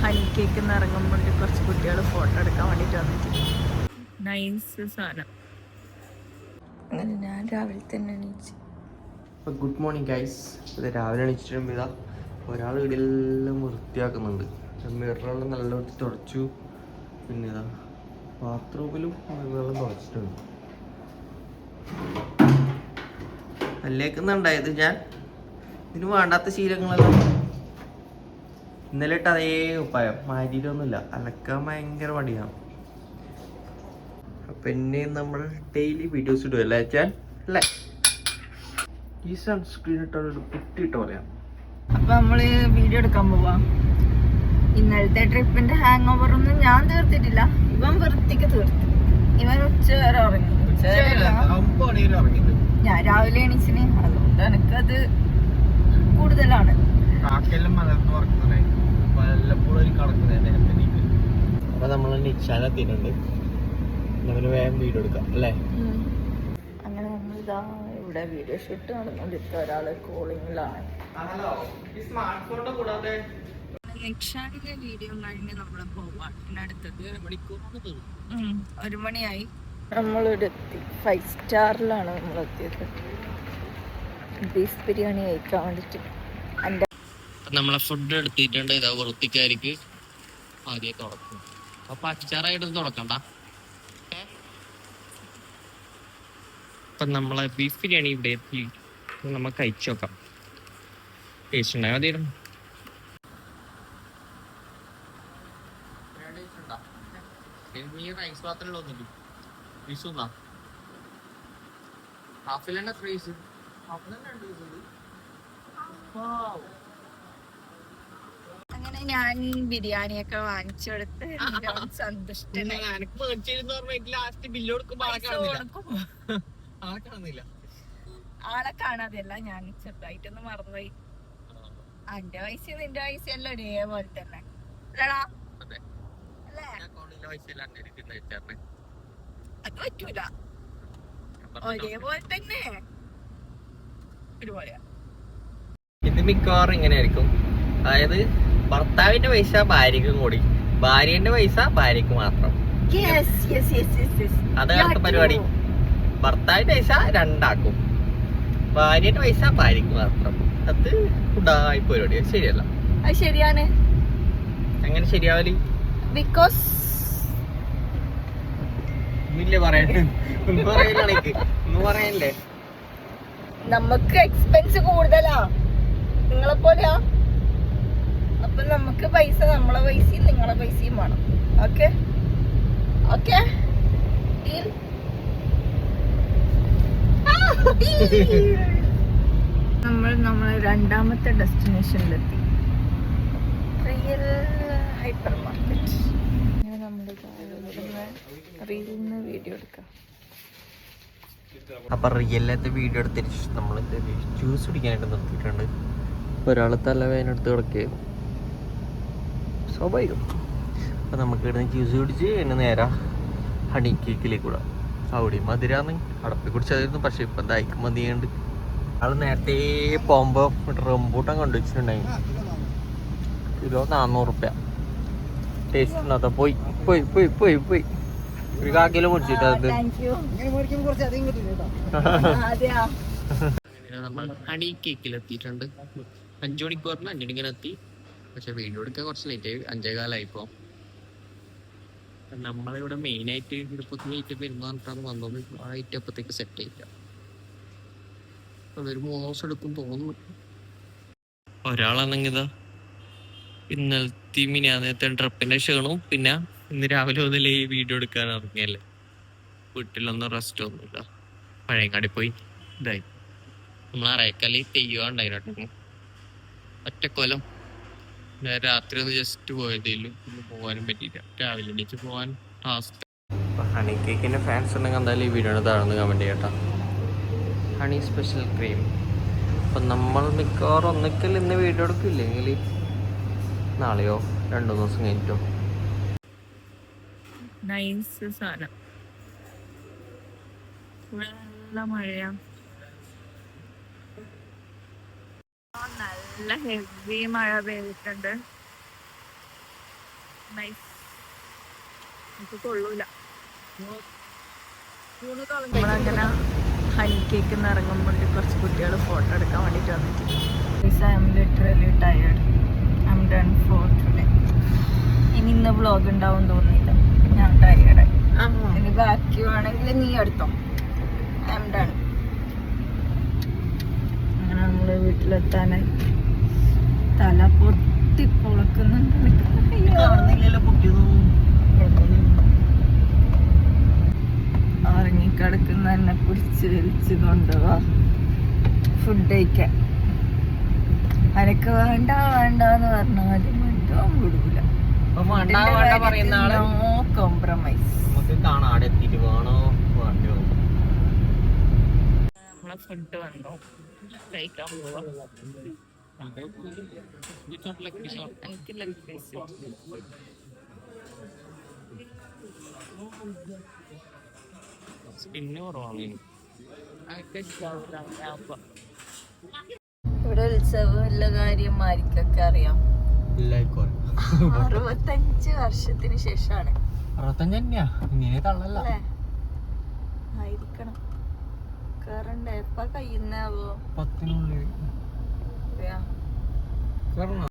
Honey cake ഇറങ്ങുമ്പോൾ കുറച്ച് കുട്ടികൾ ഫോട്ടോ എടുക്കാൻ വേണ്ടിയിട്ട് വന്നിട്ട് നൈസ് സാധനം. അങ്ങനെ ഞാൻ രാവിലെ തന്നെ എണീച്ചു. Good morning guys. ഇത് രാവിലെ എണീച്ചിട്ട് ഇതാ ഒരാൾ വീടെല്ലാം വൃത്തിയാക്കുന്നുണ്ട്. മിററെല്ലാം നല്ല വൃത്തി തുടച്ചു. പിന്നെ ഇതാ ബാത്റൂമിലും വെള്ളം തുടച്ചിട്ടുണ്ട്. അല്ലേക്കുന്നുണ്ടായത് ഞാൻ ഇതിന് വേണ്ടാത്ത ശീലങ്ങളെല്ലാം ഇന്നലെ ഇട്ട് അതേ ഉപ്പായം മാറ്റിയിട്ടൊന്നുമില്ല. അലക്കാൻ ഭയങ്കര മടിയാണ്. അപ്പം എന്നെ നമ്മൾ ഡെയിലി വീഡിയോസ് ഇടുമല്ലേ അച്ഛൻ അല്ലേ? ഈ സൺസ്ക്രീൻ ഇട്ടൊരു കുട്ടിയിട്ട പോലെയാണ്. അപ്പൊ നമ്മള് വീഡിയോ എടുക്കാൻ പോവാ. ഇന്നലത്തെ ട്രിപ്പിന്റെ ഹാങ് ഓവർ ഒന്നും ഞാൻ തീർത്തിട്ടില്ല. ഇവൻ വൃത്തിക്ക് തീർത്തു. ഇവൻ ഉച്ചവരെ ഉറങ്ങി. ഞാൻ രാവിലെ എണീച്ചിന്. അതുകൊണ്ട് എനിക്കത് കൂടുതലാണ്. അപ്പൊ നമ്മൾ നിശ്ചാനെത്തിയിട്ടുണ്ട്. നമ്മള് വേഗം വീഡിയോ എടുക്കാം അല്ലേ? അങ്ങനെ നമ്മളിതാ ഇവിടെ വീഡിയോ ഷൂട്ട് നടന്നുകൊണ്ടിരിക്കുക. ഒരാള് കോളിങ്ങിലാണ്. ലക്ഷാനിലെ വീഡിയോ കഴിഞ്ഞ് നമ്മള് പോവാൻ അടുത്തത് 1 മണിയായി. നമ്മളിവിടെ എത്തി. 5 സ്റ്റാറിലാണ് നമ്മളെത്തിയത്. ബീഫ് ബിരിയാണി കഴിക്കാൻ വേണ്ടിട്ട്. നമ്മളെ ഫുഡ് എടുത്തിട്ടുണ്ട്. ഇതാ വൃത്തിക്കാരിക്ക് ആദ്യം തുടക്കും. അപ്പൊ അച്ചാറായിട്ട് തുടക്കണ്ട. അപ്പൊ നമ്മളെ ബീഫ് ബിരിയാണി ഇവിടെ എത്തി. നമ്മൾ കഴിച്ചു നോക്കാം. ടേസ്റ്റ് ഉണ്ടായോ? മതിയായിരുന്നു. റൈസ് മാത്രമല്ല ഒന്നില്ല. ഹാഫിലെന്നെ ഫ്രീസ് അങ്ങനെ ഞാൻ ബിരിയാണിയൊക്കെ വാങ്ങിച്ചു കൊടുത്ത് സന്തുഷ്ടനായി. ആളെ കാണാതെയല്ല, ഞാൻ ചെറുതായിട്ടൊന്ന് മറന്നുപോയി. എന്റെ പൈസ നിന്റെ പൈസ എല്ലാം ഒരേപോലെ തന്നെ അത് പറ്റൂല. ഒരേപോലെ തന്നെ ഒരുപോലെയാ. ഇത് മിക്കവാറും ഇങ്ങനെ ആയിരിക്കും. അതായത് ഭർത്താവിന്റെ പൈസ ഭാര്യക്കും കൂടി, ഭാര്യന്റെ പൈസ ഭാര്യക്ക് മാത്രം. അതാണ് പരിപാടി. ഭർത്താവിന്റെ പൈസ രണ്ടാക്കും, ഭാര്യന്റെ പൈസ ഭാര്യക്ക് മാത്രം. അത് ഉടായി പരിപാടി. ശരിയല്ല. അത് ശരിയാണ്. എങ്ങനെ ശരിയാവല്? ബിക്കോസ് പറയല്ലേ, നമുക്ക് എക്സ്പെൻസ് കൂടുതലാ, നിങ്ങളെ പോലെയാ. അപ്പൊ നമുക്ക് പൈസ നമ്മളെ പൈസയും നിങ്ങളെ പൈസയും വേണം. Okay okay. നമ്മളെ രണ്ടാമത്തെ ഡെസ്റ്റിനേഷനിലെത്തി, റിയൽ ഹൈപ്പർ മാർക്കറ്റ്. നമ്മുടെ റീലിന്ന് വീഡിയോ എടുക്കാം. അപ്പൊ റിയലിനകത്ത് വീഡിയോ എടുത്തിട്ട് നമ്മൾ ജ്യൂസ് കുടിക്കാനായിട്ട് നിർത്തിയിട്ടുണ്ട്. ഒരാൾ തലവേദനെടുത്ത് കിടക്കുകയായിരുന്നു. സ്വാഭാവികം. അപ്പൊ നമുക്ക് ഇവിടുന്ന് ജ്യൂസ് കുടിച്ച് എന്നെ നേരെ ഹണി കേക്കിലേക്ക് കൂടാം. അവിടെ മധുരാന്ന് അടപ്പി കുടിച്ചായിരുന്നു. പക്ഷെ ഇപ്പൊ ദായിക്ക് മതിയുണ്ട്. ആള് നേരത്തെ പോകുമ്പോ റംബൂട്ടാൻ കൊണ്ടുവച്ചിട്ടുണ്ടായിരുന്നു. കിലോ 400 റുപ്യ. ടേസ്റ്റ് ഉണ്ടോ? പോയി പോയി പോയി പോയി പോയി ഒരു 1/4 കിലോ മുറിച്ചിട്ട് നമ്മൾ ഹണി കേക്കിലെത്തിയിട്ടുണ്ട്. 5 മണിക്ക് പറഞ്ഞ 5 മണിക്ക് എത്തി. പക്ഷെ വീഡിയോ എടുക്കാൻ കുറച്ച് ലേറ്റ് ആയി. 5:15 ഇപ്പൊ. നമ്മളിവിടെ മെയിനായിട്ട് ഇടുപ്പത്തിന് ഐറ്റം പെരുമാറിട്ടാണ് വന്നത്. ആ ഐറ്റം അപ്പത്തേക്ക് സെറ്റ് ആയില്ല. അതൊരു 3 ദിവസം എടുക്കും തോന്നുന്നു. ഒരാളാണെങ്കിൽ ഇതാ ഇന്നലത്തെ മിനിയാന്നത്തെ ട്രിപ്പിന്റെ ക്ഷീണവും പിന്നെ ഇന്ന് രാവിലെ മുതലേ ഈ വീഡിയോ എടുക്കാൻ ഇറങ്ങിയല്ലേ. വീട്ടിലൊന്നും റെസ്റ്റ് ഒന്നുമില്ല. പഴയങ്ങാടി പോയി ഇതായി. നമ്മൾ അറേക്കല്ലി തെയ്യണ്ടായിരുന്നു. ഒറ്റക്കൊലം രാത്രി ഒന്ന് ജസ്റ്റ് പോയതേലും ഒന്ന് പോകാനും പറ്റിയില്ല. രാവിലെ എണീച്ച് പോകാൻ ടാസ്ക്. ഹണി കേക്കിന്റെ ഫാൻസ് ഉണ്ടെങ്കിൽ എന്തായാലും ഈ വീഡിയോ താഴ്ന്ന് കമന്റ് ചെയ്യട്ടോ. Honey special cream. അപ്പം നമ്മൾ മിക്കവാറും ഒന്നിക്കൽ ഇന്ന് വീഡിയോ എടുക്കില്ലെങ്കിൽ നാളെയോ 2 ദിവസം കഴിഞ്ഞിട്ടോ. നൈസ് സാധനം. നല്ല മഴയാ. നല്ല ഹെവി മഴ പെയ്തിട്ടുണ്ട്. നൈസ്. എനിക്ക് കൊള്ളൂല. നമ്മളങ്ങനെ ഹണി കേക്ക് ഇറങ്ങുമ്പോൾ കുറച്ച് കുട്ടികൾ ഫോട്ടോ എടുക്കാൻ വേണ്ടിട്ട് വന്നിട്ട്. I M literally tired. I M done for today. ഇനി ഇന്ന് വ്ളോഗ് ഉണ്ടാവും തോന്നിയില്ല. ഞാൻ ടയേർഡായി. ഇനി ബാക്കി വേണമെങ്കിൽ നീ എടുത്തോ. I M done. അങ്ങനെ നമ്മള് വീട്ടിലെത്താനായി. തല പൊത്തി പൊളക്കുന്നുണ്ട്. ഉറങ്ങിക്കിടക്കുന്ന എന്നെ പിടിച്ച് വലിച്ചു കൊണ്ടുപോവാ ഫുഡ് കഴിക്കാൻ. അനക്ക് വേണ്ട വേണ്ടെന്ന് പറഞ്ഞാലും മിണ്ടാൻ വിടൂല. No compromise. നമ്മളെ ഫുഡ് വന്നോ കഴിക്കാൻ പോവാ. എനിക്ക് ലെഗ് പീസ് സ്പിന്ന് കുറവാണ്. ഇവിടെ ഉത്സവമുള്ള കാര്യം ആർക്കൊക്കെ അറിയാം? 65 വർഷത്തിന് ശേഷമാണ്. 65 തന്നെയാ. ഇങ്ങനെ തള്ളല്ല. അല്ലേ? ആയിരിക്കണം. കേറണ്ടേ? എപ്പ കഴിയുന്നാവോ? 10-നുള്ളിൽ